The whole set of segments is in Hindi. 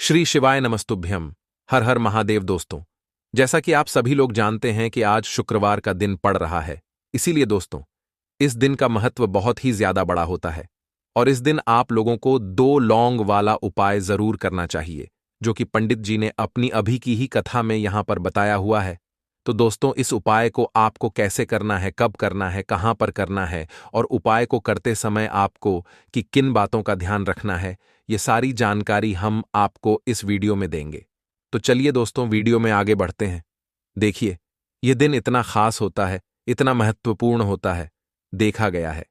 श्री शिवाय नमस्तुभ्यम। हर हर महादेव। दोस्तों, जैसा कि आप सभी लोग जानते हैं कि आज शुक्रवार का दिन पड़ रहा है, इसीलिए दोस्तों इस दिन का महत्व बहुत ही ज्यादा बड़ा होता है और इस दिन आप लोगों को 2 लौंग वाला उपाय जरूर करना चाहिए, जो कि पंडित जी ने अपनी अभी की ही कथा में यहां पर बताया हुआ है। तो दोस्तों, इस उपाय को आपको कैसे करना है, कब करना है, कहां पर करना है और उपाय को करते समय आपको कि किन बातों का ध्यान रखना है, ये सारी जानकारी हम आपको इस वीडियो में देंगे। तो चलिए दोस्तों, वीडियो में आगे बढ़ते हैं। देखिए, यह दिन इतना खास होता है, इतना महत्वपूर्ण होता है। देखा गया है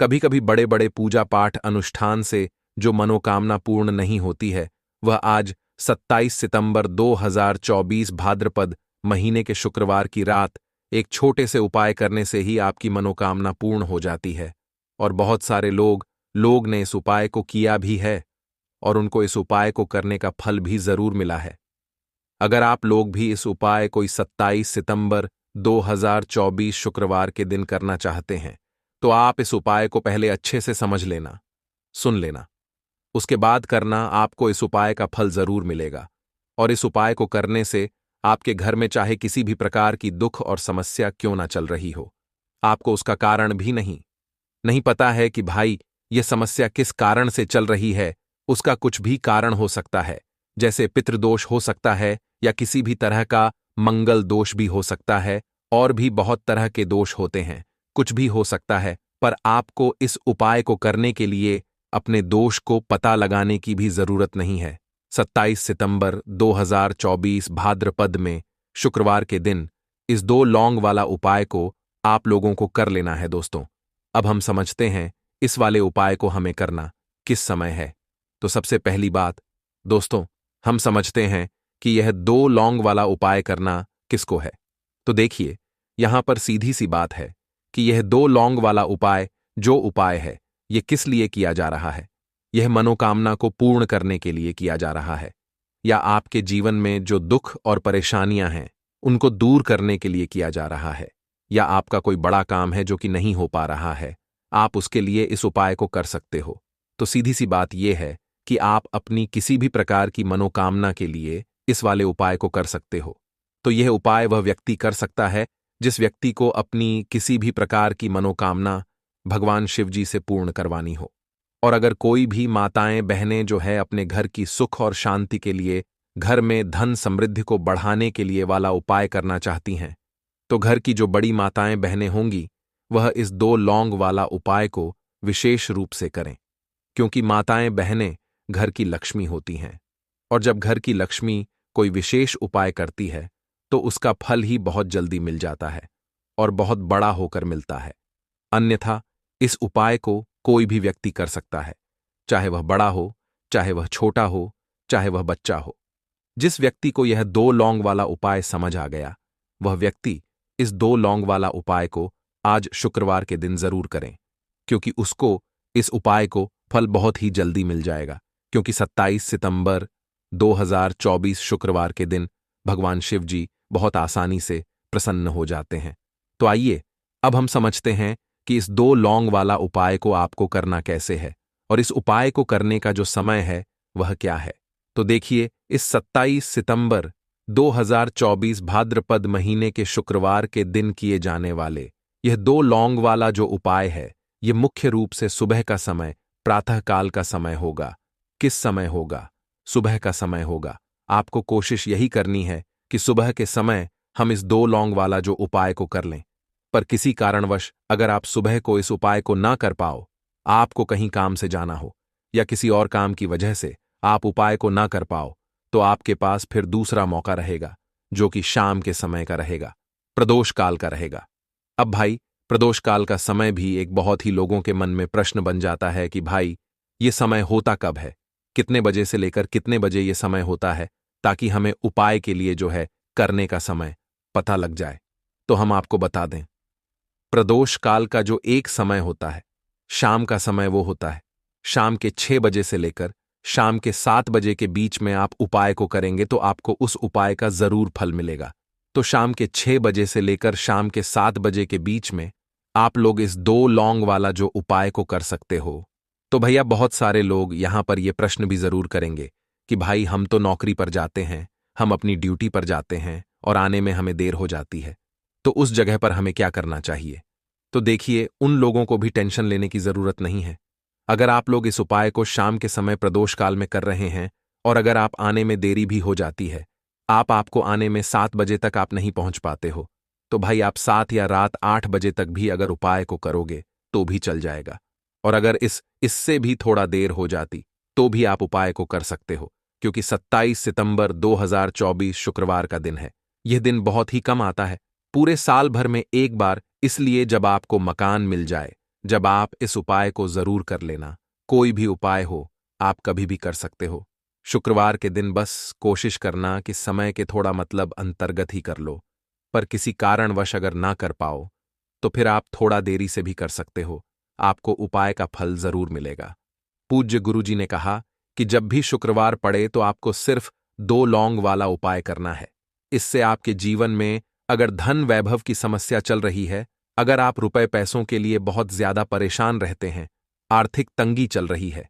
कभी कभी बड़े बड़े पूजा पाठ अनुष्ठान से जो मनोकामना पूर्ण नहीं होती है, वह आज 27 सितंबर 2024 भाद्रपद महीने के शुक्रवार की रात एक छोटे से उपाय करने से ही आपकी मनोकामना पूर्ण हो जाती है। और बहुत सारे लोग ने इस उपाय को किया भी है और उनको इस उपाय को करने का फल भी जरूर मिला है। अगर आप लोग भी इस उपाय को 27 सितंबर 2024 शुक्रवार के दिन करना चाहते हैं, तो आप इस उपाय को पहले अच्छे से समझ लेना, सुन लेना, उसके बाद करना। आपको इस उपाय का फल जरूर मिलेगा और इस उपाय को करने से आपके घर में चाहे किसी भी प्रकार की दुख और समस्या क्यों ना चल रही हो, आपको उसका कारण भी नहीं पता है कि भाई यह समस्या किस कारण से चल रही है। उसका कुछ भी कारण हो सकता है, जैसे पितृदोष हो सकता है या किसी भी तरह का मंगल दोष भी हो सकता है, और भी बहुत तरह के दोष होते हैं, कुछ भी हो सकता है। पर आपको इस उपाय को करने के लिए अपने दोष को पता लगाने की भी जरूरत नहीं है। 27 सितंबर 2024 भाद्रपद में शुक्रवार के दिन इस 2 लौंग वाला उपाय को आप लोगों को कर लेना है। दोस्तों, अब हम समझते हैं इस वाले उपाय को हमें करना किस समय है। तो सबसे पहली बात दोस्तों, हम समझते हैं कि यह 2 लौंग वाला उपाय करना किसको है। तो देखिए, यहां पर सीधी सी बात है कि यह 2 लौंग वाला उपाय जो उपाय है, यह किस लिए किया जा रहा है। यह मनोकामना को पूर्ण करने के लिए किया जा रहा है, या आपके जीवन में जो दुख और परेशानियां हैं उनको दूर करने के लिए किया जा रहा है, या आपका कोई बड़ा काम है जो कि नहीं हो पा रहा है, आप उसके लिए इस उपाय को कर सकते हो। तो सीधी सी बात यह है कि आप अपनी किसी भी प्रकार की मनोकामना के लिए इस वाले उपाय को कर सकते हो। तो यह उपाय वह व्यक्ति कर सकता है जिस व्यक्ति को अपनी किसी भी प्रकार की मनोकामना भगवान शिव जी से पूर्ण करवानी हो। और अगर कोई भी माताएं बहनें जो है अपने घर की सुख और शांति के लिए, घर में धन समृद्धि को बढ़ाने के लिए वाला उपाय करना चाहती हैं, तो घर की जो बड़ी माताएं बहनें होंगी वह इस 2 लौंग वाला उपाय को विशेष रूप से करें, क्योंकि माताएं बहनें घर की लक्ष्मी होती हैं और जब घर की लक्ष्मी कोई विशेष उपाय करती है तो उसका फल ही बहुत जल्दी मिल जाता है और बहुत बड़ा होकर मिलता है। अन्यथा इस उपाय को कोई भी व्यक्ति कर सकता है, चाहे वह बड़ा हो, चाहे वह छोटा हो, चाहे वह बच्चा हो। जिस व्यक्ति को यह 2 लौंग वाला उपाय समझ आ गया, वह व्यक्ति इस 2 लौंग वाला उपाय को आज शुक्रवार के दिन जरूर करें, क्योंकि उसको इस उपाय को फल बहुत ही जल्दी मिल जाएगा। क्योंकि 27 सितंबर 2024 शुक्रवार के दिन भगवान शिव जी बहुत आसानी से प्रसन्न हो जाते हैं। तो आइए अब हम समझते हैं कि इस 2 लौंग वाला उपाय को आपको करना कैसे है और इस उपाय को करने का जो समय है वह क्या है। तो देखिए, इस 27 सितंबर 2024 भाद्रपद महीने के शुक्रवार के दिन किए जाने वाले यह 2 लौंग वाला जो उपाय है, यह मुख्य रूप से सुबह का समय, प्रातःकाल का समय होगा। किस समय होगा? सुबह का समय होगा। आपको कोशिश यही करनी है कि सुबह के समय हम इस 2 लौंग वाला जो उपाय को कर लें। पर किसी कारणवश अगर आप सुबह को इस उपाय को ना कर पाओ, आपको कहीं काम से जाना हो या किसी और काम की वजह से आप उपाय को ना कर पाओ, तो आपके पास फिर दूसरा मौका रहेगा, जो कि शाम के समय का रहेगा, प्रदोष काल का रहेगा। अब भाई, प्रदोष काल का समय भी एक बहुत ही लोगों के मन में प्रश्न बन जाता है कि भाई ये समय होता कब है, कितने बजे से लेकर कितने बजे ये समय होता है, ताकि हमें उपाय के लिए जो है करने का समय पता लग जाए। तो हम आपको बता दें, प्रदोष काल का जो एक समय होता है, शाम का समय, वो होता है शाम के 6 बजे से लेकर शाम के 7 बजे के बीच में आप उपाय को करेंगे तो आपको उस उपाय का जरूर फल मिलेगा। तो शाम के 6 बजे से लेकर शाम के 7 बजे के बीच में आप लोग इस 2 लौंग वाला जो उपाय को कर सकते हो। तो भैया, बहुत सारे लोग यहां पर यह प्रश्न भी जरूर करेंगे कि भाई हम तो नौकरी पर जाते हैं, हम अपनी ड्यूटी पर जाते हैं और आने में हमें देर हो जाती है, तो उस जगह पर हमें क्या करना चाहिए? तो देखिए, उन लोगों को भी टेंशन लेने की जरूरत नहीं है। अगर आप लोग इस उपाय को शाम के समय प्रदोष काल में कर रहे हैं और अगर आप आने में देरी भी हो जाती है, आपको आने में 7 बजे तक आप नहीं पहुंच पाते हो, तो भाई आप 7 या रात 8 बजे तक भी अगर उपाय को करोगे तो भी चल जाएगा। और अगर इससे भी थोड़ा देर हो जाती तो भी आप उपाय को कर सकते हो, क्योंकि 27 सितंबर 2024 शुक्रवार का दिन है। यह दिन बहुत ही कम आता है, पूरे साल भर में एक बार, इसलिए जब आपको मकान मिल जाए, जब आप इस उपाय को जरूर कर लेना। कोई भी उपाय हो, आप कभी भी कर सकते हो। शुक्रवार के दिन बस कोशिश करना कि समय के थोड़ा मतलब अंतर्गत ही कर लो, पर किसी कारणवश अगर ना कर पाओ तो फिर आप थोड़ा देरी से भी कर सकते हो, आपको उपाय का फल जरूर मिलेगा। पूज्य गुरुजी ने कहा कि जब भी शुक्रवार पड़े तो आपको सिर्फ 2 लौंग वाला उपाय करना है। इससे आपके जीवन में अगर धन वैभव की समस्या चल रही है, अगर आप रुपए पैसों के लिए बहुत ज्यादा परेशान रहते हैं, आर्थिक तंगी चल रही है,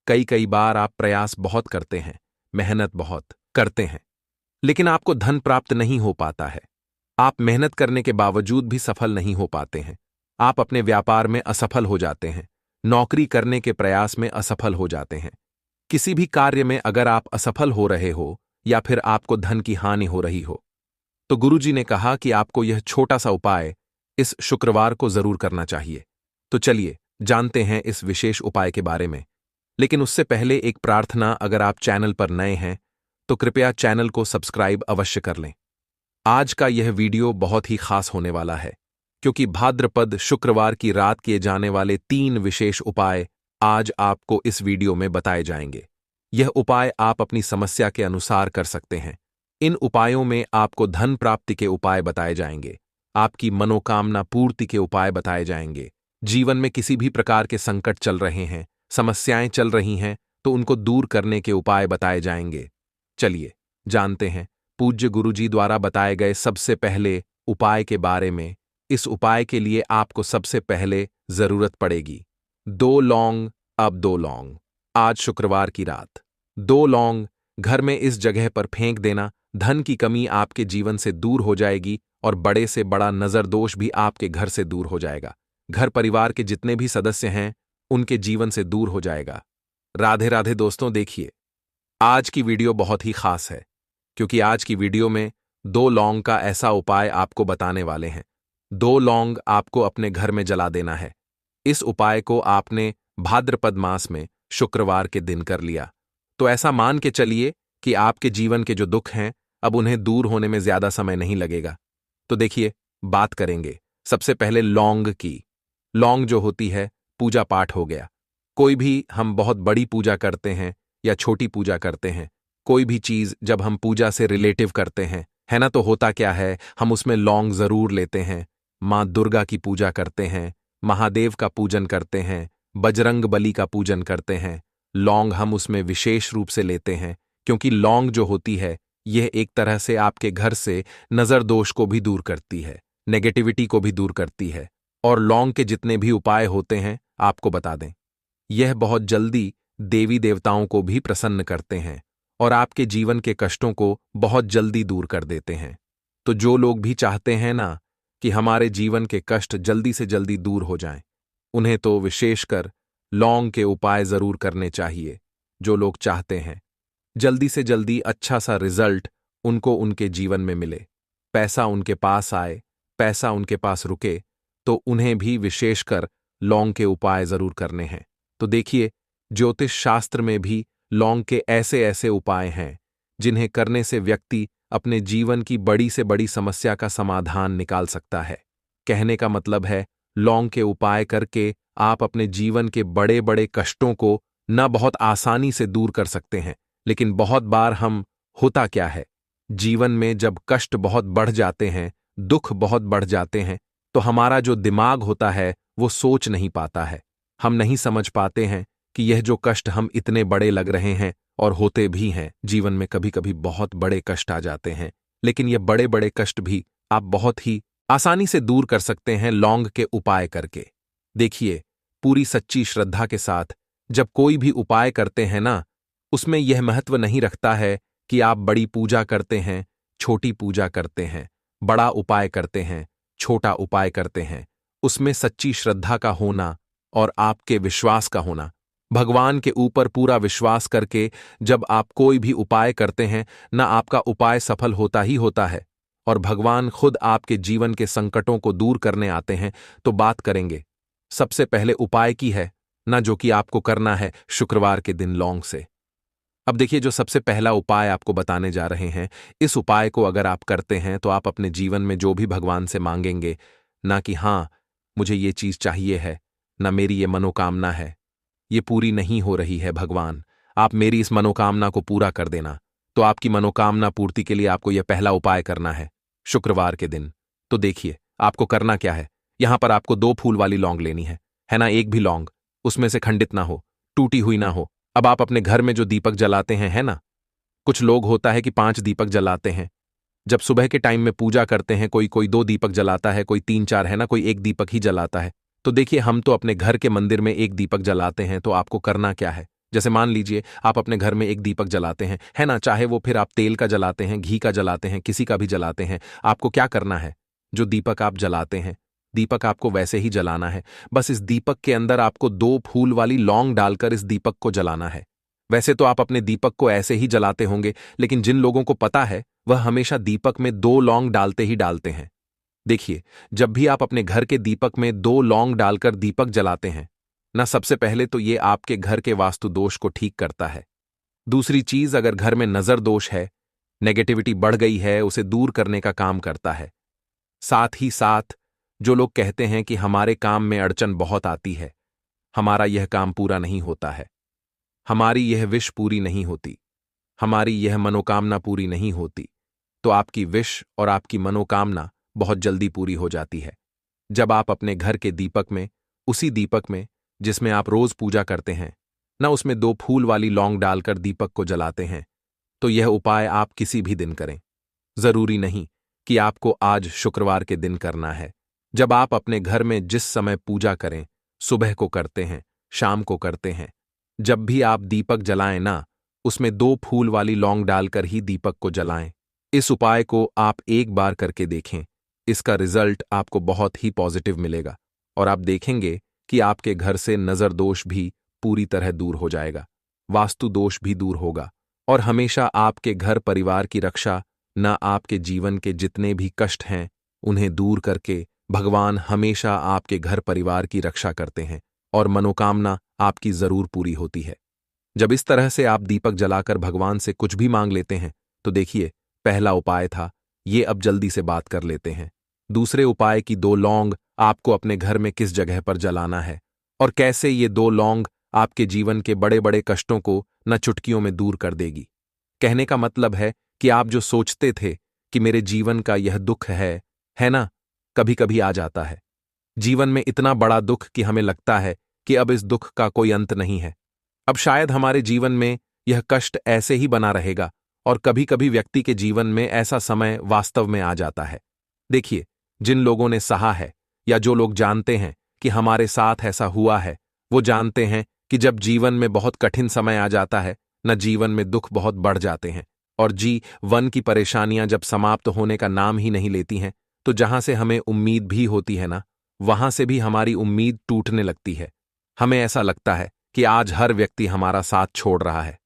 कई कई बार आप प्रयास बहुत करते हैं, मेहनत बहुत करते हैं, लेकिन आपको धन प्राप्त नहीं हो पाता है, आप मेहनत करने के बावजूद भी सफल नहीं हो पाते हैं, आप अपने व्यापार में असफल हो जाते हैं, नौकरी करने के प्रयास में असफल हो जाते हैं, किसी भी कार्य में अगर आप असफल हो रहे हो या फिर आपको धन की हानि हो रही हो, तो गुरुजी ने कहा कि आपको यह छोटा सा उपाय इस शुक्रवार को जरूर करना चाहिए। तो चलिए जानते हैं इस विशेष उपाय के बारे में। लेकिन उससे पहले एक प्रार्थना, अगर आप चैनल पर नए हैं तो कृपया चैनल को सब्सक्राइब अवश्य कर लें। आज का यह वीडियो बहुत ही खास होने वाला है, क्योंकि भाद्रपद शुक्रवार की रात किए जाने वाले 3 विशेष उपाय आज आपको इस वीडियो में बताए जाएंगे। यह उपाय आप अपनी समस्या के अनुसार कर सकते हैं। इन उपायों में आपको धन प्राप्ति के उपाय बताए जाएंगे, आपकी मनोकामना पूर्ति के उपाय बताए जाएंगे, जीवन में किसी भी प्रकार के संकट चल रहे हैं, समस्याएं चल रही हैं, तो उनको दूर करने के उपाय बताए जाएंगे। चलिए जानते हैं पूज्य गुरुजी द्वारा बताए गए सबसे पहले उपाय के बारे में। इस उपाय के लिए आपको सबसे पहले जरूरत पड़ेगी 2 लौंग। अब 2 लौंग, आज शुक्रवार की रात 2 लौंग घर में इस जगह पर फेंक देना। धन की कमी आपके जीवन से दूर हो जाएगी और बड़े से बड़ा नजर दोष भी आपके घर से दूर हो जाएगा। घर परिवार के जितने भी सदस्य हैं उनके जीवन से दूर हो जाएगा। राधे राधे दोस्तों, देखिए आज की वीडियो बहुत ही खास है, क्योंकि आज की वीडियो में 2 लौंग का ऐसा उपाय आपको बताने वाले हैं। 2 लौंग आपको अपने घर में जला देना है। इस उपाय को आपने भाद्रपद मास में शुक्रवार के दिन कर लिया तो ऐसा मान के चलिए कि आपके जीवन के जो दुख हैं अब उन्हें दूर होने में ज्यादा समय नहीं लगेगा। तो देखिए, बात करेंगे सबसे पहले लौंग की। लौंग जो होती है, पूजा पाठ हो गया, कोई भी हम बहुत बड़ी पूजा करते हैं या छोटी पूजा करते हैं, कोई भी चीज जब हम पूजा से रिलेटिव करते हैं, है ना, तो होता क्या है, हम उसमें लौंग जरूर लेते हैं। मां दुर्गा की पूजा करते हैं, महादेव का पूजन करते हैं, बजरंग बली का पूजन करते हैं, लौंग हम उसमें विशेष रूप से लेते हैं, क्योंकि लौंग जो होती है यह एक तरह से आपके घर से नजर दोष को भी दूर करती है, नेगेटिविटी को भी दूर करती है। और लौंग के जितने भी उपाय होते हैं आपको बता दें, यह बहुत जल्दी देवी देवताओं को भी प्रसन्न करते हैं और आपके जीवन के कष्टों को बहुत जल्दी दूर कर देते हैं। तो जो लोग भी चाहते हैं ना कि हमारे जीवन के कष्ट जल्दी से जल्दी दूर हो जाएं, उन्हें तो विशेषकर लौंग के उपाय जरूर करने चाहिए। जो लोग चाहते हैं जल्दी से जल्दी अच्छा सा रिजल्ट उनको उनके जीवन में मिले, पैसा उनके पास आए, पैसा उनके पास रुके, तो उन्हें भी विशेषकर लौंग के उपाय जरूर करने हैं। तो देखिए, ज्योतिष शास्त्र में भी लौंग के ऐसे ऐसे उपाय हैं जिन्हें करने से व्यक्ति अपने जीवन की बड़ी से बड़ी समस्या का समाधान निकाल सकता है। कहने का मतलब है, लौंग के उपाय करके आप अपने जीवन के बड़े बड़े कष्टों को न बहुत आसानी से दूर कर सकते हैं। लेकिन बहुत बार होता क्या है, जीवन में जब कष्ट बहुत बढ़ जाते हैं, दुख बहुत बढ़ जाते हैं, तो हमारा जो दिमाग होता है वो सोच नहीं पाता है। हम नहीं समझ पाते हैं कि यह जो कष्ट हम इतने बड़े लग रहे हैं, और होते भी हैं, जीवन में कभी कभी बहुत बड़े कष्ट आ जाते हैं, लेकिन ये बड़े बड़े कष्ट भी आप बहुत ही आसानी से दूर कर सकते हैं लौंग के उपाय करके। देखिए, पूरी सच्ची श्रद्धा के साथ जब कोई भी उपाय करते हैं ना, उसमें यह महत्व नहीं रखता है कि आप बड़ी पूजा करते हैं, छोटी पूजा करते हैं, बड़ा उपाय करते हैं, छोटा उपाय करते हैं। उसमें सच्ची श्रद्धा का होना और आपके विश्वास का होना। भगवान के ऊपर पूरा विश्वास करके जब आप कोई भी उपाय करते हैं, ना आपका उपाय सफल होता ही होता है और भगवान खुद आपके जीवन के संकटों को दूर करने आते हैं। तो बात करेंगे सबसे पहले उपाय की है, ना जो कि आपको करना है शुक्रवार के दिन लौंग से। अब देखिए, जो सबसे पहला उपाय आपको बताने जा रहे हैं, इस उपाय को अगर आप करते हैं तो आप अपने जीवन में जो भी भगवान से मांगेंगे, ना कि हाँ मुझे ये चीज चाहिए है, ना मेरी ये मनोकामना है, ये पूरी नहीं हो रही है भगवान, आप मेरी इस मनोकामना को पूरा कर देना। तो आपकी मनोकामना पूर्ति के लिए आपको यह पहला उपाय करना है शुक्रवार के दिन। तो देखिए आपको करना क्या है। यहां पर आपको 2 फूल वाली लौंग लेनी है ना। एक भी लौंग उसमें से खंडित ना हो, टूटी हुई ना हो। अब आप अपने घर में जो दीपक जलाते हैं, है ना, कुछ लोग होता है कि 5 दीपक जलाते हैं। जब सुबह के टाइम में पूजा करते हैं, कोई कोई 2 दीपक जलाता है, कोई 3-4, है ना, कोई 1 दीपक ही जलाता है। तो देखिए, हम तो अपने घर के मंदिर में 1 दीपक जलाते हैं। तो आपको करना क्या है, जैसे मान लीजिए आप अपने घर में 1 दीपक जलाते हैं, है ना, चाहे वो फिर आप तेल का जलाते हैं, घी का जलाते हैं, किसी का भी जलाते हैं। आपको क्या करना है, जो दीपक आप जलाते हैं, दीपक आपको वैसे ही जलाना है। बस इस दीपक के अंदर आपको 2 फूल वाली लौंग डालकर इस दीपक को जलाना है। वैसे तो आप अपने दीपक को ऐसे ही जलाते होंगे, लेकिन जिन लोगों को पता है वह हमेशा दीपक में 2 लौंग डालते ही डालते हैं। देखिए, जब भी आप अपने घर के दीपक में 2 लौंग डालकर दीपक जलाते हैं ना, सबसे पहले तो ये आपके घर के वास्तु दोष को ठीक करता है। दूसरी चीज, अगर घर में नजर दोष है, नेगेटिविटी बढ़ गई है, उसे दूर करने का काम करता है। साथ ही साथ जो लोग कहते हैं कि हमारे काम में अड़चन बहुत आती है, हमारा यह काम पूरा नहीं होता है, हमारी यह विश पूरी नहीं होती, हमारी यह मनोकामना पूरी नहीं होती, तो आपकी विश और आपकी मनोकामना बहुत जल्दी पूरी हो जाती है। जब आप अपने घर के दीपक में, उसी दीपक में जिसमें आप रोज पूजा करते हैं ना, उसमें 2 फूल वाली लौंग डालकर दीपक को जलाते हैं, तो यह उपाय आप किसी भी दिन करें। जरूरी नहीं कि आपको आज शुक्रवार के दिन करना है। जब आप अपने घर में जिस समय पूजा करें, सुबह को करते हैं, शाम को करते हैं, जब भी आप दीपक जलाएं ना, उसमें 2 फूल वाली लौंग डालकर ही दीपक को जलाएं। इस उपाय को आप एक बार करके देखें, इसका रिजल्ट आपको बहुत ही पॉजिटिव मिलेगा और आप देखेंगे कि आपके घर से नजर दोष भी पूरी तरह दूर हो जाएगा, वास्तु दोष भी दूर होगा और हमेशा आपके घर परिवार की रक्षा, न आपके जीवन के जितने भी कष्ट हैं उन्हें दूर करके भगवान हमेशा आपके घर परिवार की रक्षा करते हैं और मनोकामना आपकी जरूर पूरी होती है। जब इस तरह से आप दीपक जलाकर भगवान से कुछ भी मांग लेते हैं, तो देखिए, पहला उपाय था ये, अब जल्दी से बात कर लेते हैं। दूसरे उपाय की 2 लौंग आपको अपने घर में किस जगह पर जलाना है और कैसे ये 2 लौंग आपके जीवन के बड़े बड़े कष्टों को न चुटकियों में दूर कर देगी। कहने का मतलब है कि आप जो सोचते थे कि मेरे जीवन का यह दुख है ना, कभी कभी आ जाता है जीवन में इतना बड़ा दुख कि हमें लगता है कि अब इस दुख का कोई अंत नहीं है, अब शायद हमारे जीवन में यह कष्ट ऐसे ही बना रहेगा। और कभी कभी व्यक्ति के जीवन में ऐसा समय वास्तव में आ जाता है। देखिए, जिन लोगों ने सहा है या जो लोग जानते हैं कि हमारे साथ ऐसा हुआ है, वो जानते हैं कि जब जीवन में बहुत कठिन समय आ जाता है न, जीवन में दुख बहुत बढ़ जाते हैं और जीवन की परेशानियां जब समाप्त होने का नाम ही नहीं लेती हैं, तो जहां से हमें उम्मीद भी होती है ना, वहां से भी हमारी उम्मीद टूटने लगती है। हमें ऐसा लगता है कि आज हर व्यक्ति हमारा साथ छोड़ रहा है।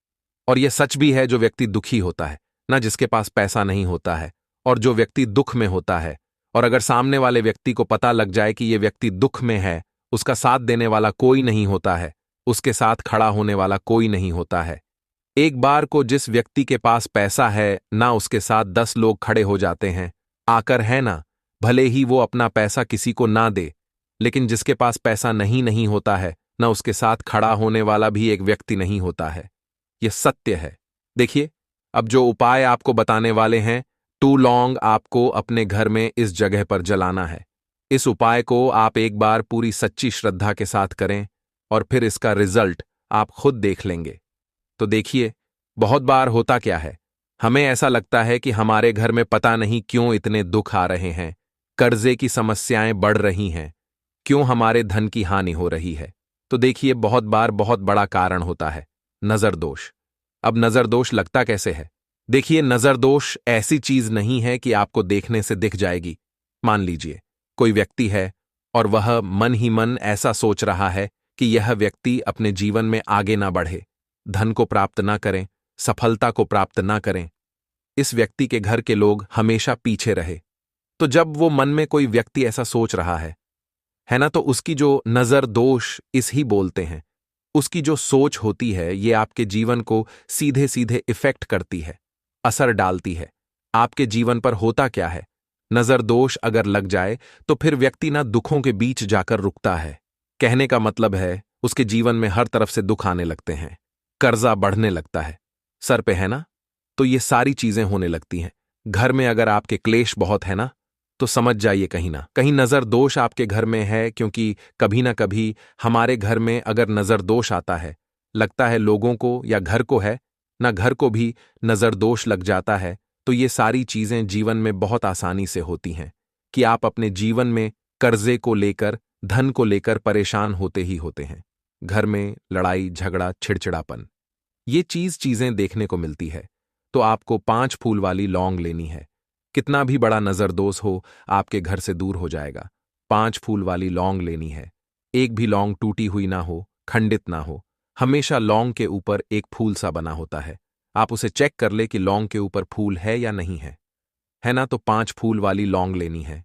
और यह सच भी है, जो व्यक्ति दुखी होता है ना, जिसके पास पैसा नहीं होता है, और जो व्यक्ति दुख में होता है, और अगर सामने वाले व्यक्ति को पता लग जाए कि यह व्यक्ति दुख में है, उसका साथ देने वाला कोई नहीं होता है, उसके साथ खड़ा होने वाला कोई नहीं होता है। एक बार को जिस व्यक्ति के पास पैसा है ना, उसके साथ 10 लोग खड़े हो जाते हैं आकर, है ना, भले ही वो अपना पैसा किसी को ना दे, लेकिन जिसके पास पैसा नहीं होता है ना, उसके साथ खड़ा होने वाला भी एक व्यक्ति नहीं होता है। यह सत्य है। देखिए, अब जो उपाय आपको बताने वाले हैं, 2 लौंग आपको अपने घर में इस जगह पर जलाना है। इस उपाय को आप एक बार पूरी सच्ची श्रद्धा के साथ करें और फिर इसका रिजल्ट आप खुद देख लेंगे। तो देखिए, बहुत बार होता क्या है, हमें ऐसा लगता है कि हमारे घर में पता नहीं क्यों इतने दुख आ रहे हैं, कर्जे की समस्याएं बढ़ रही हैं, क्यों हमारे धन की हानि हो रही है। तो देखिए, बहुत बार बहुत बड़ा कारण होता है नजर दोष। अब नजर दोष लगता कैसे है? देखिए, नजर दोष ऐसी चीज नहीं है कि आपको देखने से दिख जाएगी। मान लीजिए कोई व्यक्ति है और वह मन ही मन ऐसा सोच रहा है कि यह व्यक्ति अपने जीवन में आगे ना बढ़े, धन को प्राप्त ना करें, सफलता को प्राप्त ना करें, इस व्यक्ति के घर के लोग हमेशा पीछे रहे। तो जब वो मन में कोई व्यक्ति ऐसा सोच रहा है ना, तो उसकी जो नजर दोष इस ही बोलते हैं। उसकी जो सोच होती है ये आपके जीवन को सीधे सीधे इफेक्ट करती है, असर डालती है। आपके जीवन पर होता क्या है, नजर दोष अगर लग जाए तो फिर व्यक्ति ना दुखों के बीच जाकर रुकता है। कहने का मतलब है उसके जीवन में हर तरफ से दुख आने लगते हैं, कर्जा बढ़ने लगता है, सर पे है ना, तो ये सारी चीजें होने लगती हैं। घर में अगर आपके क्लेश बहुत है ना, तो समझ जाइए कहीं ना कहीं नजर दोष आपके घर में है, क्योंकि कभी ना कभी हमारे घर में अगर नजर दोष आता है, लगता है लोगों को या घर को है ना, घर को भी नजर दोष लग जाता है, तो ये सारी चीजें जीवन में बहुत आसानी से होती हैं कि आप अपने जीवन में कर्जे को लेकर, धन को लेकर परेशान होते ही होते हैं। घर में लड़ाई झगड़ा चिड़चिड़ापन, ये चीजें देखने को मिलती है। तो आपको 5 फूल वाली लौंग लेनी है। कितना भी बड़ा नजरदोष हो आपके घर से दूर हो जाएगा। 5 फूल वाली लौंग लेनी है। एक भी लौंग टूटी हुई ना हो, खंडित ना हो, हमेशा लौंग के ऊपर एक फूल सा बना होता है। आप उसे चेक कर ले कि लौंग के ऊपर फूल है या नहीं है ना, तो 5 फूल वाली लौंग लेनी है।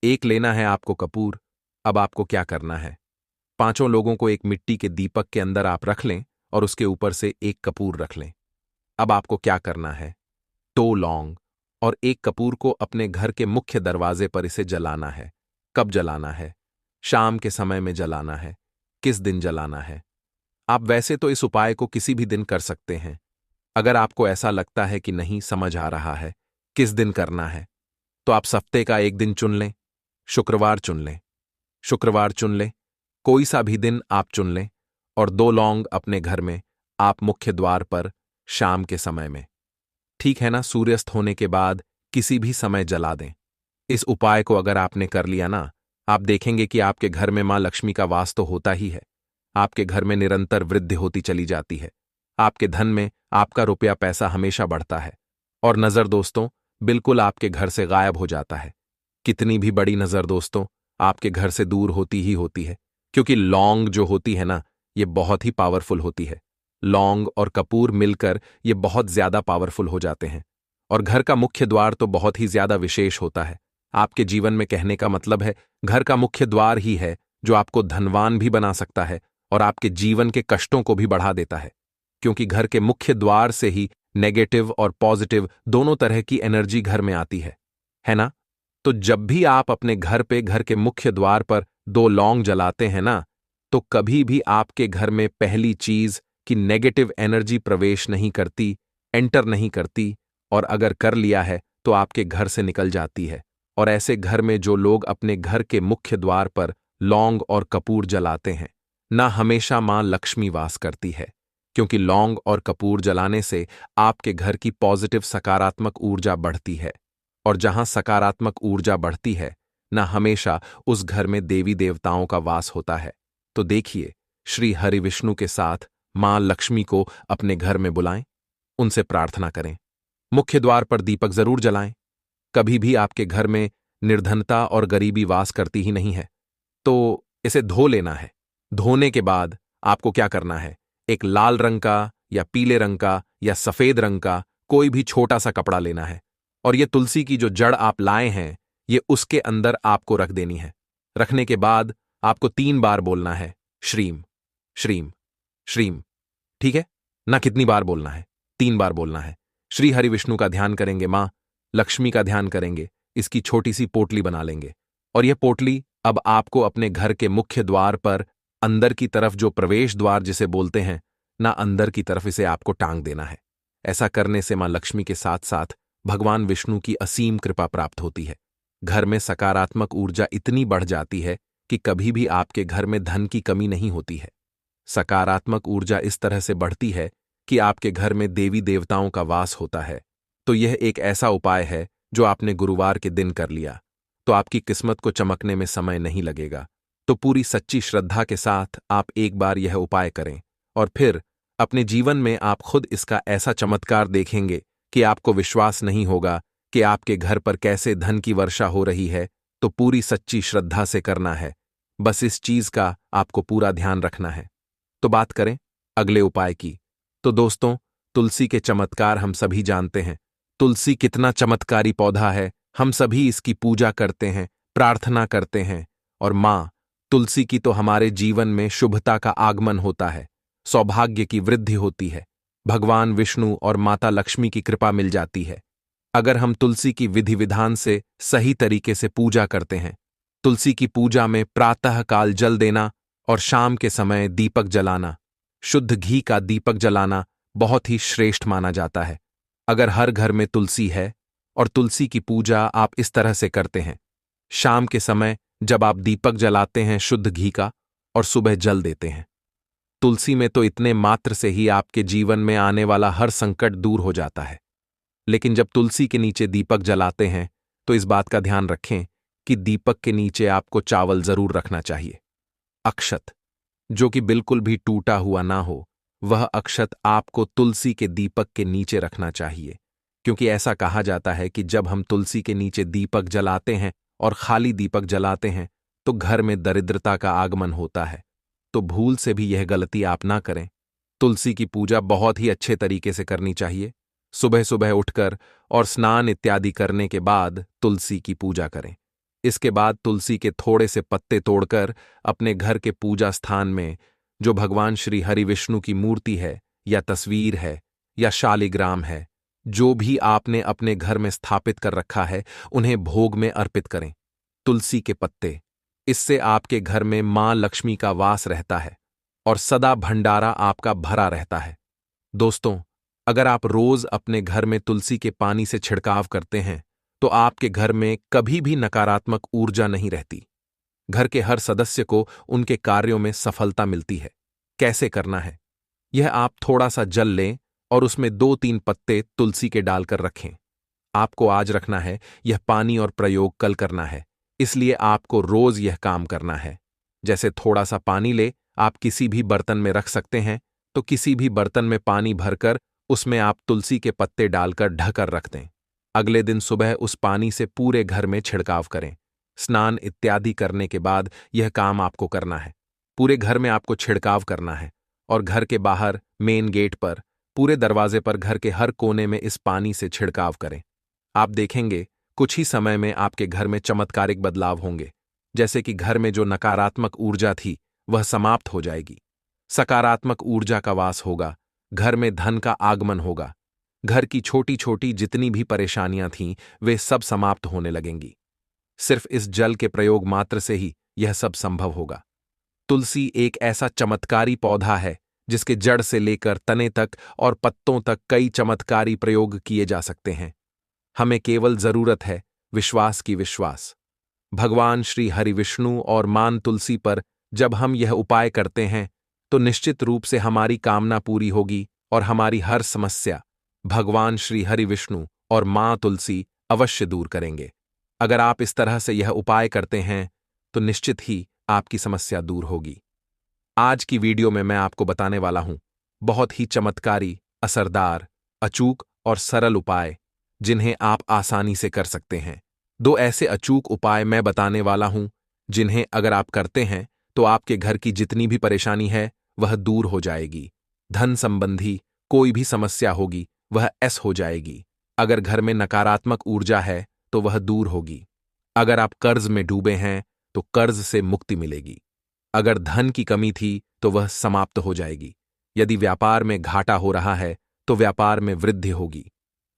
एक लेना है आपको कपूर। अब आपको क्या करना है, 5 लोगों को एक मिट्टी के दीपक के अंदर आप रख लें और उसके ऊपर से एक कपूर रख लें। अब आपको क्या करना है, 2 लौंग और एक कपूर को अपने घर के मुख्य दरवाजे पर इसे जलाना है। कब जलाना है? शाम के समय में जलाना है। किस दिन जलाना है? आप वैसे तो इस उपाय को किसी भी दिन कर सकते हैं। अगर आपको ऐसा लगता है कि नहीं समझ आ रहा है किस दिन करना है, तो आप हफ्ते का एक दिन चुन लें। शुक्रवार चुन लें, शुक्रवार चुन लें, कोई सा भी दिन आप चुन लें, और 2 लौंग अपने घर में आप मुख्य द्वार पर शाम के समय में, ठीक है ना, सूर्यास्त होने के बाद किसी भी समय जला दें। इस उपाय को अगर आपने कर लिया ना, आप देखेंगे कि आपके घर में मां लक्ष्मी का वास तो होता ही है। आपके घर में निरंतर वृद्धि होती चली जाती है। आपके धन में आपका रुपया पैसा हमेशा बढ़ता है, और नजर दोस्तों बिल्कुल आपके घर से गायब हो जाता है। कितनी भी बड़ी नजर दोस्तों आपके घर से दूर होती ही होती है, क्योंकि लौंग जो होती है ना, ये बहुत ही पावरफुल होती है। लौंग और कपूर मिलकर ये बहुत ज्यादा पावरफुल हो जाते हैं। और घर का मुख्य द्वार तो बहुत ही ज्यादा विशेष होता है आपके जीवन में। कहने का मतलब है घर का मुख्य द्वार ही है जो आपको धनवान भी बना सकता है और आपके जीवन के कष्टों को भी बढ़ा देता है, क्योंकि घर के मुख्य द्वार से ही नेगेटिव और पॉजिटिव दोनों तरह की एनर्जी घर में आती है ना। तो जब भी आप अपने घर पे घर के मुख्य द्वार पर 2 लौंग जलाते हैं ना, तो कभी भी आपके घर में पहली चीज कि नेगेटिव एनर्जी प्रवेश नहीं करती, एंटर नहीं करती, और अगर कर लिया है तो आपके घर से निकल जाती है। और ऐसे घर में जो लोग अपने घर के मुख्य द्वार पर लौंग और कपूर जलाते हैं ना, हमेशा मां लक्ष्मी वास करती है, क्योंकि लौंग और कपूर जलाने से आपके घर की पॉजिटिव सकारात्मक ऊर्जा बढ़ती है, और जहां सकारात्मक ऊर्जा बढ़ती है ना, हमेशा उस घर में देवी देवताओं का वास होता है। तो देखिए, श्री हरि विष्णु के साथ मां लक्ष्मी को अपने घर में बुलाएं, उनसे प्रार्थना करें, मुख्य द्वार पर दीपक जरूर जलाएं। कभी भी आपके घर में निर्धनता और गरीबी वास करती ही नहीं है, तो इसे धो लेना है। धोने के बाद आपको क्या करना है, एक लाल रंग का या पीले रंग का या सफेद रंग का कोई भी छोटा सा कपड़ा लेना है, और ये तुलसी की जो जड़ आप लाए हैं ये उसके अंदर आपको रख देनी है। रखने के बाद आपको 3 बार बोलना है, श्रीम श्रीम श्रीम, ठीक है ना। कितनी बार बोलना है? 3 बार बोलना है। श्री हरि विष्णु का ध्यान करेंगे, मां लक्ष्मी का ध्यान करेंगे, इसकी छोटी सी पोटली बना लेंगे, और यह पोटली अब आपको अपने घर के मुख्य द्वार पर अंदर की तरफ, जो प्रवेश द्वार जिसे बोलते हैं ना, अंदर की तरफ इसे आपको टांग देना है। ऐसा करने से मां लक्ष्मी के साथ साथ भगवान विष्णु की असीम कृपा प्राप्त होती है। घर में सकारात्मक ऊर्जा इतनी बढ़ जाती है कि कभी भी आपके घर में धन की कमी नहीं होती है। सकारात्मक ऊर्जा इस तरह से बढ़ती है कि आपके घर में देवी देवताओं का वास होता है। तो यह एक ऐसा उपाय है जो आपने गुरुवार के दिन कर लिया तो आपकी किस्मत को चमकने में समय नहीं लगेगा। तो पूरी सच्ची श्रद्धा के साथ आप एक बार यह उपाय करें, और फिर अपने जीवन में आप खुद इसका ऐसा चमत्कार देखेंगे कि आपको विश्वास नहीं होगा कि आपके घर पर कैसे धन की वर्षा हो रही है। तो पूरी सच्ची श्रद्धा से करना है, बस इस चीज का आपको पूरा ध्यान रखना है। तो बात करें अगले उपाय की। तो दोस्तों, तुलसी के चमत्कार हम सभी जानते हैं। तुलसी कितना चमत्कारी पौधा है, हम सभी इसकी पूजा करते हैं, प्रार्थना करते हैं। और माँ तुलसी की तो हमारे जीवन में शुभता का आगमन होता है, सौभाग्य की वृद्धि होती है, भगवान विष्णु और माता लक्ष्मी की कृपा मिल जाती है अगर हम तुलसी की विधि विधान से सही तरीके से पूजा करते हैं। तुलसी की पूजा में प्रातः काल जल देना और शाम के समय दीपक जलाना, शुद्ध घी का दीपक जलाना बहुत ही श्रेष्ठ माना जाता है। अगर हर घर में तुलसी है और तुलसी की पूजा आप इस तरह से करते हैं, शाम के समय जब आप दीपक जलाते हैं शुद्ध घी का और सुबह जल देते हैं, तुलसी में तो इतने मात्र से ही आपके जीवन में आने वाला हर संकट दूर हो जाता है। लेकिन जब तुलसी के नीचे दीपक जलाते हैं तो इस बात का ध्यान रखें कि दीपक के नीचे आपको चावल जरूर रखना चाहिए। अक्षत, जो कि बिल्कुल भी टूटा हुआ ना हो, वह अक्षत आपको तुलसी के दीपक के नीचे रखना चाहिए, क्योंकि ऐसा कहा जाता है कि जब हम तुलसी के नीचे दीपक जलाते हैं और खाली दीपक जलाते हैं तो घर में दरिद्रता का आगमन होता है। तो भूल से भी यह गलती आप ना करें। तुलसी की पूजा बहुत ही अच्छे तरीके से करनी चाहिए। सुबह सुबह उठकर और स्नान इत्यादि करने के बाद तुलसी की पूजा करें। इसके बाद तुलसी के थोड़े से पत्ते तोड़कर अपने घर के पूजा स्थान में, जो भगवान श्री हरि विष्णु की मूर्ति है या तस्वीर है या शालिग्राम है, जो भी आपने अपने घर में स्थापित कर रखा है, उन्हें भोग में अर्पित करें। तुलसी के पत्ते, इससे आपके घर में मां लक्ष्मी का वास रहता है और सदा भंडारा आपका भरा रहता है। दोस्तों, अगर आप रोज अपने घर में तुलसी के पानी से छिड़काव करते हैं तो आपके घर में कभी भी नकारात्मक ऊर्जा नहीं रहती। घर के हर सदस्य को उनके कार्यों में सफलता मिलती है। कैसे करना है? यह आप थोड़ा सा जल लें और उसमें 2-3 पत्ते तुलसी के डालकर रखें। आपको आज रखना है, यह पानी और प्रयोग कल करना है, इसलिए आपको रोज यह काम करना है। जैसे थोड़ा सा पानी ले आप किसी भी बर्तन में रख सकते हैं, तो किसी भी बर्तन में पानी भरकर उसमें आप तुलसी के पत्ते डालकर ढककर रख दें। अगले दिन सुबह उस पानी से पूरे घर में छिड़काव करें। स्नान इत्यादि करने के बाद यह काम आपको करना है। पूरे घर में आपको छिड़काव करना है और घर के बाहर मेन गेट पर, पूरे दरवाजे पर, घर के हर कोने में इस पानी से छिड़काव करें। आप देखेंगे कुछ ही समय में आपके घर में चमत्कारिक बदलाव होंगे, जैसे कि घर में जो नकारात्मक ऊर्जा थी वह समाप्त हो जाएगी, सकारात्मक ऊर्जा का वास होगा, घर में धन का आगमन होगा, घर की छोटी छोटी जितनी भी परेशानियां थीं वे सब समाप्त होने लगेंगी। सिर्फ इस जल के प्रयोग मात्र से ही यह सब संभव होगा। तुलसी एक ऐसा चमत्कारी पौधा है जिसके जड़ से लेकर तने तक और पत्तों तक कई चमत्कारी प्रयोग किए जा सकते हैं। हमें केवल जरूरत है विश्वास की। विश्वास भगवान श्री हरि विष्णु और मां तुलसी पर जब हम यह उपाय करते हैं तो निश्चित रूप से हमारी कामना पूरी होगी और हमारी हर समस्या भगवान श्री हरि विष्णु और मां तुलसी अवश्य दूर करेंगे। अगर आप इस तरह से यह उपाय करते हैं तो निश्चित ही आपकी समस्या दूर होगी। आज की वीडियो में मैं आपको बताने वाला हूं बहुत ही चमत्कारी, असरदार, अचूक और सरल उपाय जिन्हें आप आसानी से कर सकते हैं। 2 ऐसे अचूक उपाय मैं बताने वाला हूं जिन्हें अगर आप करते हैं तो आपके घर की जितनी भी परेशानी है वह दूर हो जाएगी। धन संबंधी कोई भी समस्या होगी वह हो जाएगी। अगर घर में नकारात्मक ऊर्जा है तो वह दूर होगी। अगर आप कर्ज में डूबे हैं तो कर्ज से मुक्ति मिलेगी। अगर धन की कमी थी तो वह समाप्त हो जाएगी। यदि व्यापार में घाटा हो रहा है तो व्यापार में वृद्धि होगी,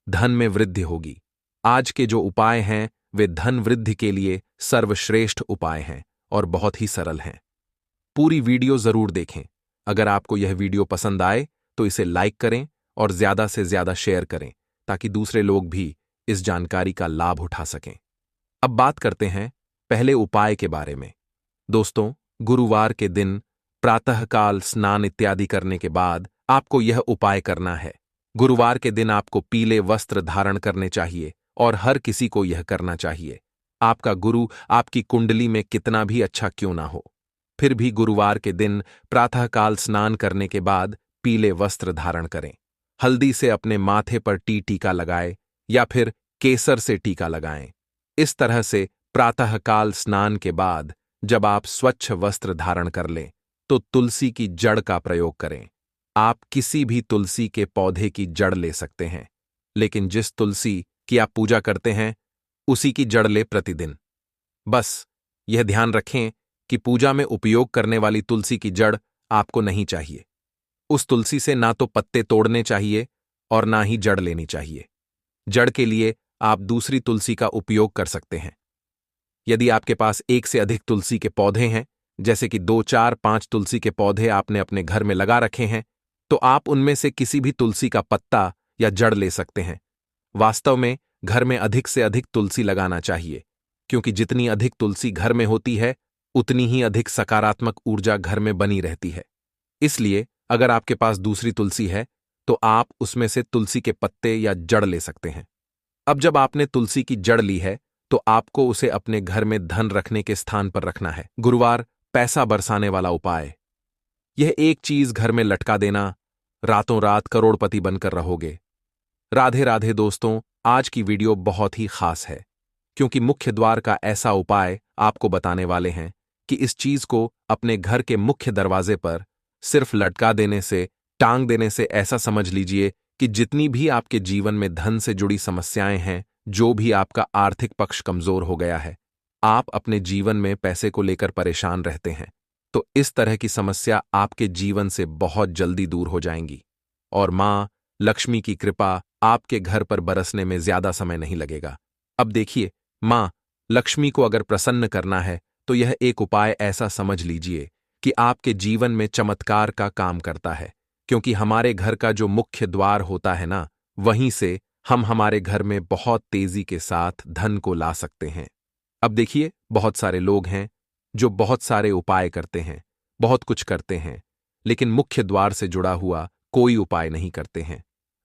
धन में वृद्धि होगी। आज के जो उपाय हैं वे धन वृद्धि के लिए सर्वश्रेष्ठ उपाय हैं और बहुत ही सरल हैं। पूरी वीडियो जरूर देखें। अगर आपको यह वीडियो पसंद आए तो इसे लाइक करें और ज्यादा से ज्यादा शेयर करें ताकि दूसरे लोग भी इस जानकारी का लाभ उठा सकें। अब बात करते हैं पहले उपाय के बारे में। दोस्तों, गुरुवार के दिन प्रातःकाल स्नान इत्यादि करने के बाद आपको यह उपाय करना है। गुरुवार के दिन आपको पीले वस्त्र धारण करने चाहिए और हर किसी को यह करना चाहिए। आपका गुरु आपकी कुंडली में कितना भी अच्छा क्यों ना हो, फिर भी गुरुवार के दिन प्रातःकाल स्नान करने के बाद पीले वस्त्र धारण करें। हल्दी से अपने माथे पर टीका लगाएं या फिर केसर से टीका लगाएं। इस तरह से प्रातःकाल स्नान के बाद जब आप स्वच्छ वस्त्र धारण कर लें तो तुलसी की जड़ का प्रयोग करें। आप किसी भी तुलसी के पौधे की जड़ ले सकते हैं, लेकिन जिस तुलसी की आप पूजा करते हैं उसी की जड़ ले प्रतिदिन। बस यह ध्यान रखें कि पूजा में उपयोग करने वाली तुलसी की जड़ आपको नहीं चाहिए। उस तुलसी से ना तो पत्ते तोड़ने चाहिए और ना ही जड़ लेनी चाहिए। जड़ के लिए आप दूसरी तुलसी का उपयोग कर सकते हैं। यदि आपके पास एक से अधिक तुलसी के पौधे हैं, जैसे कि 2, 4, 5 तुलसी के पौधे आपने अपने घर में लगा रखे हैं, तो आप उनमें से किसी भी तुलसी का पत्ता या जड़ ले सकते हैं। वास्तव में घर में अधिक से अधिक तुलसी लगाना चाहिए, क्योंकि जितनी अधिक तुलसी घर में होती है उतनी ही अधिक सकारात्मक ऊर्जा घर में बनी रहती है। इसलिए अगर आपके पास दूसरी तुलसी है तो आप उसमें से तुलसी के पत्ते या जड़ ले सकते हैं। अब जब आपने तुलसी की जड़ ली है तो आपको उसे अपने घर में धन रखने के स्थान पर रखना है। गुरुवार, पैसा बरसाने वाला उपाय। यह एक चीज घर में लटका देना, रातों रात करोड़पति बनकर रहोगे। राधे राधे दोस्तों, आज की वीडियो बहुत ही खास है, क्योंकि मुख्य द्वार का ऐसा उपाय आपको बताने वाले हैं कि इस चीज को अपने घर के मुख्य दरवाजे पर सिर्फ लटका देने से, टांग देने से ऐसा समझ लीजिए कि जितनी भी आपके जीवन में धन से जुड़ी समस्याएं हैं, जो भी आपका आर्थिक पक्ष कमजोर हो गया है, आप अपने जीवन में पैसे को लेकर परेशान रहते हैं, तो इस तरह की समस्या आपके जीवन से बहुत जल्दी दूर हो जाएंगी और मां लक्ष्मी की कृपा आपके घर पर बरसने में ज्यादा समय नहीं लगेगा। अब देखिए, मां लक्ष्मी को अगर प्रसन्न करना है तो यह एक उपाय ऐसा समझ लीजिए कि आपके जीवन में चमत्कार का काम करता है, क्योंकि हमारे घर का जो मुख्य द्वार होता है ना, वहीं से हम हमारे घर में बहुत तेजी के साथ धन को ला सकते हैं। अब देखिए, बहुत सारे लोग हैं जो बहुत सारे उपाय करते हैं, बहुत कुछ करते हैं, लेकिन मुख्य द्वार से जुड़ा हुआ कोई उपाय नहीं करते हैं।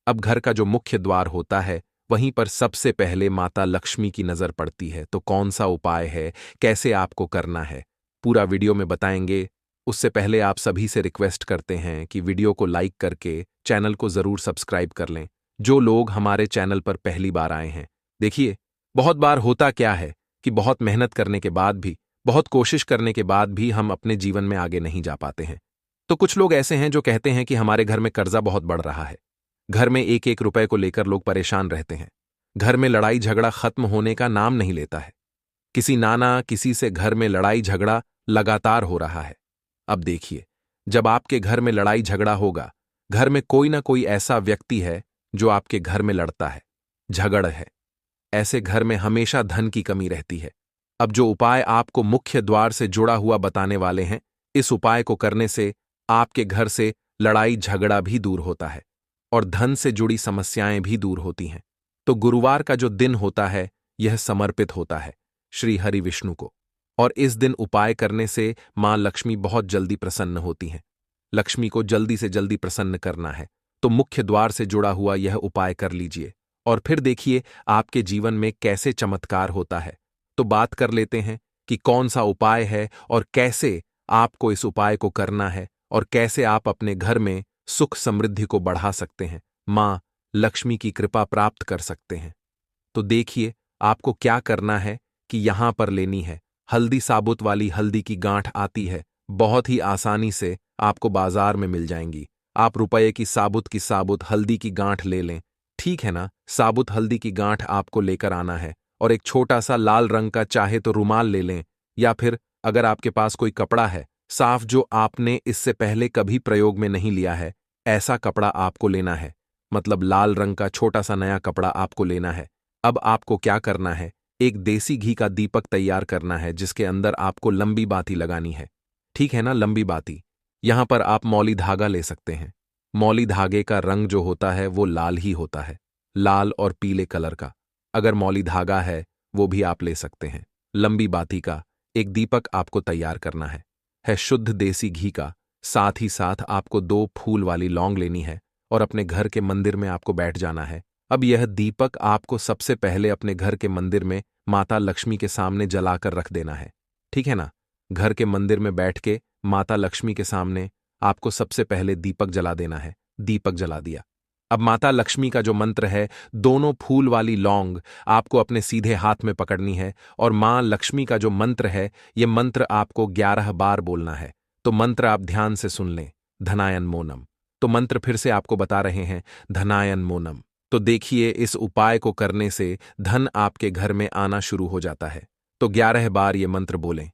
अब घर का जो मुख्य द्वार होता है वहीं पर सबसे पहले माता लक्ष्मी की नजर पड़ती है, तो कौन सा उपाय है, कैसे आपको करना है, पूरा वीडियो में बताएंगे। उससे पहले आप सभी से रिक्वेस्ट करते हैं कि वीडियो को लाइक करके चैनल को जरूर सब्सक्राइब कर लें, जो लोग हमारे चैनल पर पहली बार आए हैं। देखिए, बहुत बार होता क्या है कि बहुत मेहनत करने के बाद भी, बहुत कोशिश करने के बाद भी हम अपने जीवन में आगे नहीं जा पाते हैं। तो कुछ लोग ऐसे हैं जो कहते हैं कि हमारे घर में कर्जा बहुत बढ़ रहा है, घर में एक एक रुपए को लेकर लोग परेशान रहते हैं, घर में लड़ाई झगड़ा खत्म होने का नाम नहीं लेता है, किसी नाना किसी से घर में लड़ाई झगड़ा लगातार हो रहा है। अब देखिए, जब आपके घर में लड़ाई झगड़ा होगा, घर में कोई ना कोई ऐसा व्यक्ति है जो आपके घर में लड़ता है, झगड़ है, ऐसे घर में हमेशा धन की कमी रहती है। अब जो उपाय आपको मुख्य द्वार से जुड़ा हुआ बताने वाले हैं, इस उपाय को करने से आपके घर से लड़ाई झगड़ा भी दूर होता है और धन से जुड़ी समस्याएं भी दूर होती हैं। तो गुरुवार का जो दिन होता है यह समर्पित होता है श्री हरि विष्णु को, और इस दिन उपाय करने से मां लक्ष्मी बहुत जल्दी प्रसन्न होती हैं। लक्ष्मी को जल्दी से जल्दी प्रसन्न करना है तो मुख्य द्वार से जुड़ा हुआ यह उपाय कर लीजिए और फिर देखिए आपके जीवन में कैसे चमत्कार होता है। तो बात कर लेते हैं कि कौन सा उपाय है और कैसे आपको इस उपाय को करना है और कैसे आप अपने घर में सुख समृद्धि को बढ़ा सकते हैं, मां लक्ष्मी की कृपा प्राप्त कर सकते हैं। तो देखिए, आपको क्या करना है कि यहां पर लेनी है हल्दी, साबुत वाली हल्दी की गांठ आती है, बहुत ही आसानी से आपको बाजार में मिल जाएंगी। आप रुपये की साबुत हल्दी की गांठ ले लें, ठीक है ना। साबुत हल्दी की गांठ आपको लेकर आना है और एक छोटा सा लाल रंग का चाहे तो रुमाल ले लें, या फिर अगर आपके पास कोई कपड़ा है साफ जो आपने इससे पहले कभी प्रयोग में नहीं लिया है, ऐसा कपड़ा आपको लेना है, मतलब लाल रंग का छोटा सा नया कपड़ा आपको लेना है। अब आपको क्या करना है, एक देसी घी का दीपक तैयार करना है जिसके अंदर आपको लंबी बाती लगानी है, ठीक है ना, लंबी बाती। यहां पर आप मौली धागा ले सकते हैं। मौली धागे का रंग जो होता है वो लाल ही होता है, लाल और पीले कलर का। अगर मौली धागा है वो भी आप ले सकते हैं। लंबी बाती का एक दीपक आपको तैयार करना है शुद्ध देसी घी का। साथ ही साथ आपको 2 फूल वाली लौंग लेनी है और अपने घर के मंदिर में आपको बैठ जाना है। अब यह दीपक आपको सबसे पहले अपने घर के मंदिर में माता लक्ष्मी के सामने जलाकर रख देना है, ठीक है ना। घर के मंदिर में बैठ के माता लक्ष्मी के सामने आपको सबसे पहले दीपक जला देना है। दीपक जला दिया। अब माता लक्ष्मी का जो मंत्र है, दोनों फूल वाली लौंग आपको अपने सीधे हाथ में पकड़नी है, और मां लक्ष्मी का जो मंत्र है, ये मंत्र आपको 11 बार बोलना है। तो मंत्र आप ध्यान से सुन लें। धनायन मोनम। तो मंत्र फिर से आपको बता रहे हैं, धनायन मोनम। तो देखिए, इस उपाय को करने से धन आपके घर में आना शुरू हो जाता है। तो 11 बार ये मंत्र बोलें।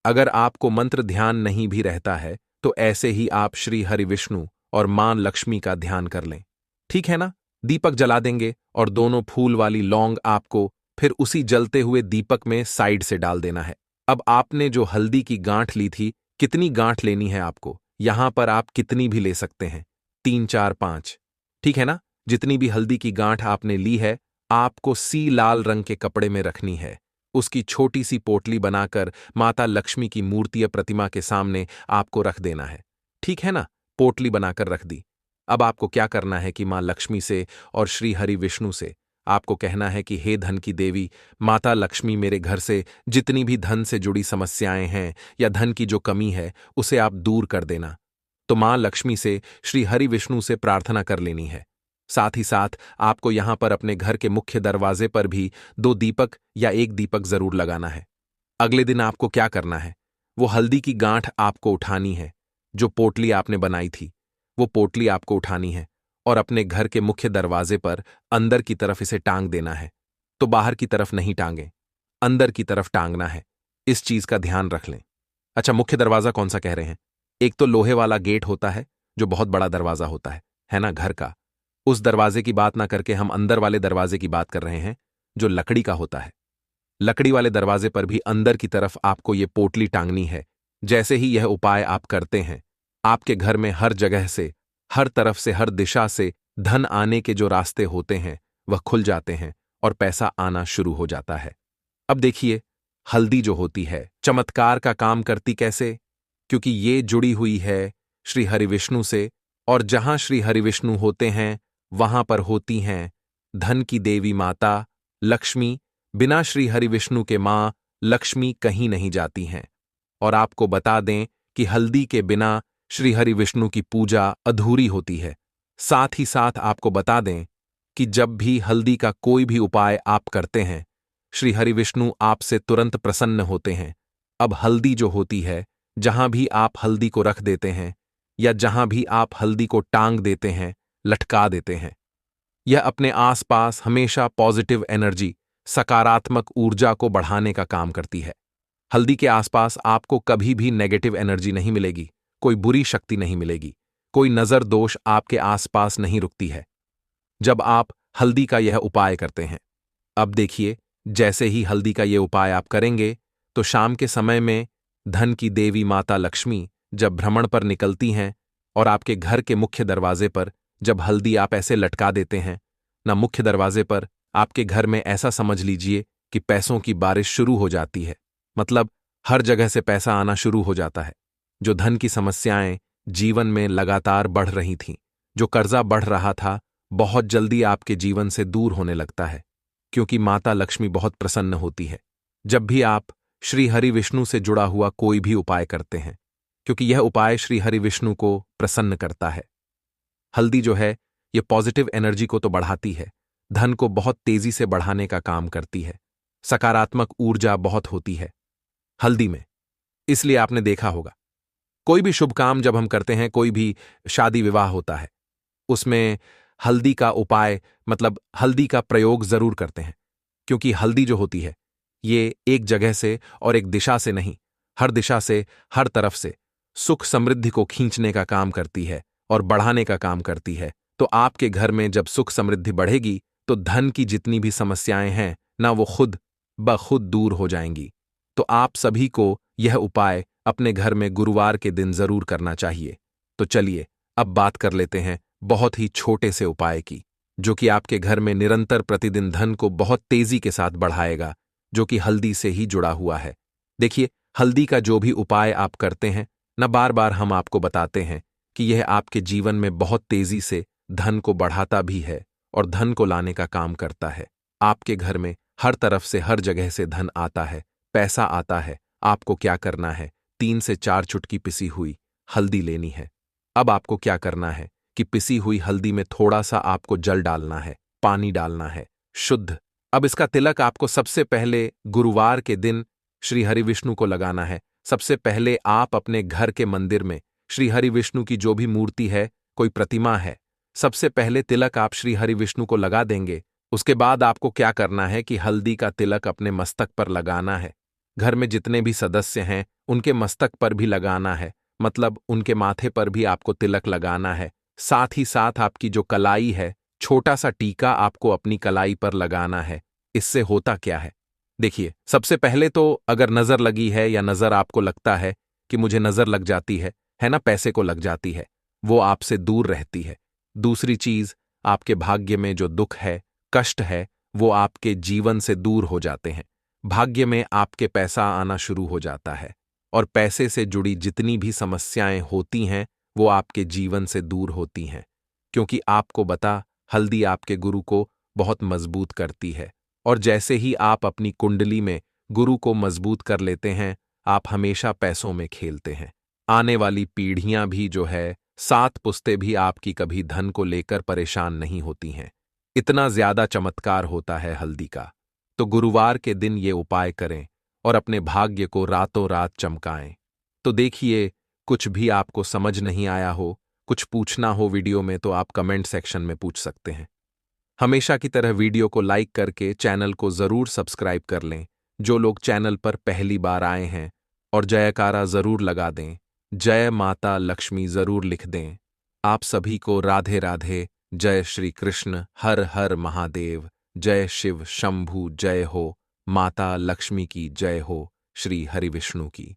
अगर आपको मंत्र ध्यान नहीं भी रहता है, तो ऐसे ही आप श्री हरि विष्णु और मां लक्ष्मी का ध्यान कर लें। ठीक है ना? दीपक जला देंगे और दोनों फूल वाली लौंग आपको फिर उसी जलते हुए दीपक में साइड से डाल देना है। अब आपने जो हल्दी की गांठ ली थी, कितनी गांठ लेनी है आपको? यहां पर आप कितनी भी ले सकते हैं, 3, 4, 5। ठीक है ना? जितनी भी हल्दी की गांठ आपने ली है, आपको सी लाल रंग के कपड़े में रखनी है। उसकी छोटी सी पोटली बनाकर माता लक्ष्मी की मूर्ति या प्रतिमा के सामने आपको रख देना है। ठीक है ना? पोटली बनाकर रख दी। अब आपको क्या करना है कि मां लक्ष्मी से और श्री हरि विष्णु से आपको कहना है कि हे धन की देवी माता लक्ष्मी, मेरे घर से जितनी भी धन से जुड़ी समस्याएं हैं या धन की जो कमी है, उसे आप दूर कर देना। तो मां लक्ष्मी से, श्री हरि विष्णु से प्रार्थना कर लेनी है। साथ ही साथ आपको यहां पर अपने घर के मुख्य दरवाजे पर भी 2 दीपक या 1 दीपक जरूर लगाना है। अगले दिन आपको क्या करना है? वो हल्दी की गांठ आपको उठानी है। जो पोटली आपने बनाई थी, वो पोटली आपको उठानी है और अपने घर के मुख्य दरवाजे पर अंदर की तरफ इसे टांग देना है। तो बाहर की तरफ नहीं टांगे, अंदर की तरफ टांगना है। इस चीज का ध्यान रख लें। अच्छा, मुख्य दरवाजा कौन सा कह रहे हैं? एक तो लोहे वाला गेट होता है, जो बहुत बड़ा दरवाजा होता है ना, घर का। उस दरवाजे की बात ना करके हम अंदर वाले दरवाजे की बात कर रहे हैं, जो लकड़ी का होता है। लकड़ी वाले दरवाजे पर भी अंदर की तरफ आपको ये पोटली टांगनी है। जैसे ही यह उपाय आप करते हैं, आपके घर में हर जगह से, हर तरफ से, हर दिशा से धन आने के जो रास्ते होते हैं, वह खुल जाते हैं और पैसा आना शुरू हो जाता है। अब देखिए, हल्दी जो होती है, चमत्कार का काम करती कैसे? क्योंकि ये जुड़ी हुई है श्री हरि विष्णु से, और जहां श्री हरि विष्णु होते हैं, वहां पर होती हैं धन की देवी माता लक्ष्मी। बिना श्री हरि विष्णु के मां लक्ष्मी कहीं नहीं जाती हैं। और आपको बता दें कि हल्दी के बिना श्री हरि विष्णु की पूजा अधूरी होती है। साथ ही साथ आपको बता दें कि जब भी हल्दी का कोई भी उपाय आप करते हैं, श्री हरि विष्णु आपसे तुरंत प्रसन्न होते हैं। अब हल्दी जो होती है, जहां भी आप हल्दी को रख देते हैं या जहां भी आप हल्दी को टांग देते हैं, लटका देते हैं, यह अपने आसपास हमेशा पॉजिटिव एनर्जी, सकारात्मक ऊर्जा को बढ़ाने का काम करती है। हल्दी के आसपास आपको कभी भी नेगेटिव एनर्जी नहीं मिलेगी, कोई बुरी शक्ति नहीं मिलेगी, कोई नजर दोष आपके आसपास नहीं रुकती है जब आप हल्दी का यह उपाय करते हैं। अब देखिए, जैसे ही हल्दी का यह उपाय आप करेंगे, तो शाम के समय में धन की देवी माता लक्ष्मी जब भ्रमण पर निकलती हैं और आपके घर के मुख्य दरवाजे पर जब हल्दी आप ऐसे लटका देते हैं ना, मुख्य दरवाजे पर, आपके घर में ऐसा समझ लीजिए कि पैसों की बारिश शुरू हो जाती है। मतलब हर जगह से पैसा आना शुरू हो जाता है। जो धन की समस्याएं जीवन में लगातार बढ़ रही थीं, जो कर्जा बढ़ रहा था, बहुत जल्दी आपके जीवन से दूर होने लगता है, क्योंकि माता लक्ष्मी बहुत प्रसन्न होती है जब भी आप श्री हरि विष्णु से जुड़ा हुआ कोई भी उपाय करते हैं, क्योंकि यह उपाय श्री हरि विष्णु को प्रसन्न करता है। हल्दी जो है, यह पॉजिटिव एनर्जी को तो बढ़ाती है, धन को बहुत तेजी से बढ़ाने का काम करती है। सकारात्मक ऊर्जा बहुत होती है हल्दी में। इसलिए आपने देखा होगा, कोई भी शुभ काम जब हम करते हैं, कोई भी शादी विवाह होता है, उसमें हल्दी का उपाय, मतलब हल्दी का प्रयोग जरूर करते हैं। क्योंकि हल्दी जो होती है, ये एक जगह से और एक दिशा से नहीं, हर दिशा से, हर तरफ से सुख समृद्धि को खींचने का काम करती है और बढ़ाने का काम करती है। तो आपके घर में जब सुख समृद्धि बढ़ेगी, तो धन की जितनी भी समस्याएं हैं ना, वो खुद ब खुद दूर हो जाएंगी। तो आप सभी को यह उपाय अपने घर में गुरुवार के दिन जरूर करना चाहिए। तो चलिए अब बात कर लेते हैं बहुत ही छोटे से उपाय की, जो कि आपके घर में निरंतर प्रतिदिन धन को बहुत तेजी के साथ बढ़ाएगा, जो कि हल्दी से ही जुड़ा हुआ है। देखिए, हल्दी का जो भी उपाय आप करते हैं न, बार बार हम आपको बताते हैं कि यह आपके जीवन में बहुत तेजी से धन को बढ़ाता भी है और धन को लाने का काम करता है। आपके घर में हर तरफ से, हर जगह से धन आता है, पैसा आता है। आपको क्या करना है? 3 से 4 चुटकी पिसी हुई हल्दी लेनी है अब आपको क्या करना है कि पिसी हुई हल्दी में थोड़ा सा आपको जल डालना है, पानी डालना है, शुद्ध। अब इसका तिलक आपको सबसे पहले गुरुवार के दिन श्री हरिविष्णु को लगाना है। सबसे पहले आप अपने घर के मंदिर में श्री हरिविष्णु की जो भी मूर्ति है, कोई प्रतिमा है, सबसे पहले तिलक आप श्री हरिविष्णु को लगा देंगे। उसके बाद आपको क्या करना है कि हल्दी का तिलक अपने मस्तक पर लगाना है। घर में जितने भी सदस्य हैं उनके मस्तक पर भी लगाना है, मतलब उनके माथे पर भी आपको तिलक लगाना है। साथ ही साथ आपकी जो कलाई है, छोटा सा टीका आपको अपनी कलाई पर लगाना है। इससे होता क्या है, देखिए, सबसे पहले तो अगर नजर लगी है या नजर आपको लगता है कि मुझे नजर लग जाती है ना, पैसे को लग जाती है, वो आपसे दूर रहती है। दूसरी चीज, आपके भाग्य में जो दुख है, कष्ट है, वो आपके जीवन से दूर हो जाते हैं। भाग्य में आपके पैसा आना शुरू हो जाता है और पैसे से जुड़ी जितनी भी समस्याएं होती हैं वो आपके जीवन से दूर होती हैं, क्योंकि आपको बता, हल्दी आपके गुरु को बहुत मजबूत करती है। और जैसे ही आप अपनी कुंडली में गुरु को मजबूत कर लेते हैं, आप हमेशा पैसों में खेलते हैं। आने वाली पीढ़ियां भी जो है, 7 पुश्तें भी आपकी कभी धन को लेकर परेशान नहीं होती हैं। इतना ज्यादा चमत्कार होता है हल्दी का। तो गुरुवार के दिन ये उपाय करें और अपने भाग्य को रातों रात चमकाएं। तो देखिए, कुछ भी आपको समझ नहीं आया हो, कुछ पूछना हो वीडियो में, तो आप कमेंट सेक्शन में पूछ सकते हैं। हमेशा की तरह वीडियो को लाइक करके चैनल को जरूर सब्सक्राइब कर लें। जो लोग चैनल पर पहली बार आए हैं, और जयकारा जरूर लगा दें, जय माता लक्ष्मी जरूर लिख दें। आप सभी को राधे राधे। जय श्री कृष्ण। हर हर महादेव। जय शिव शंभु। जय हो माता लक्ष्मी की। जय हो श्री हरिविष्णु की।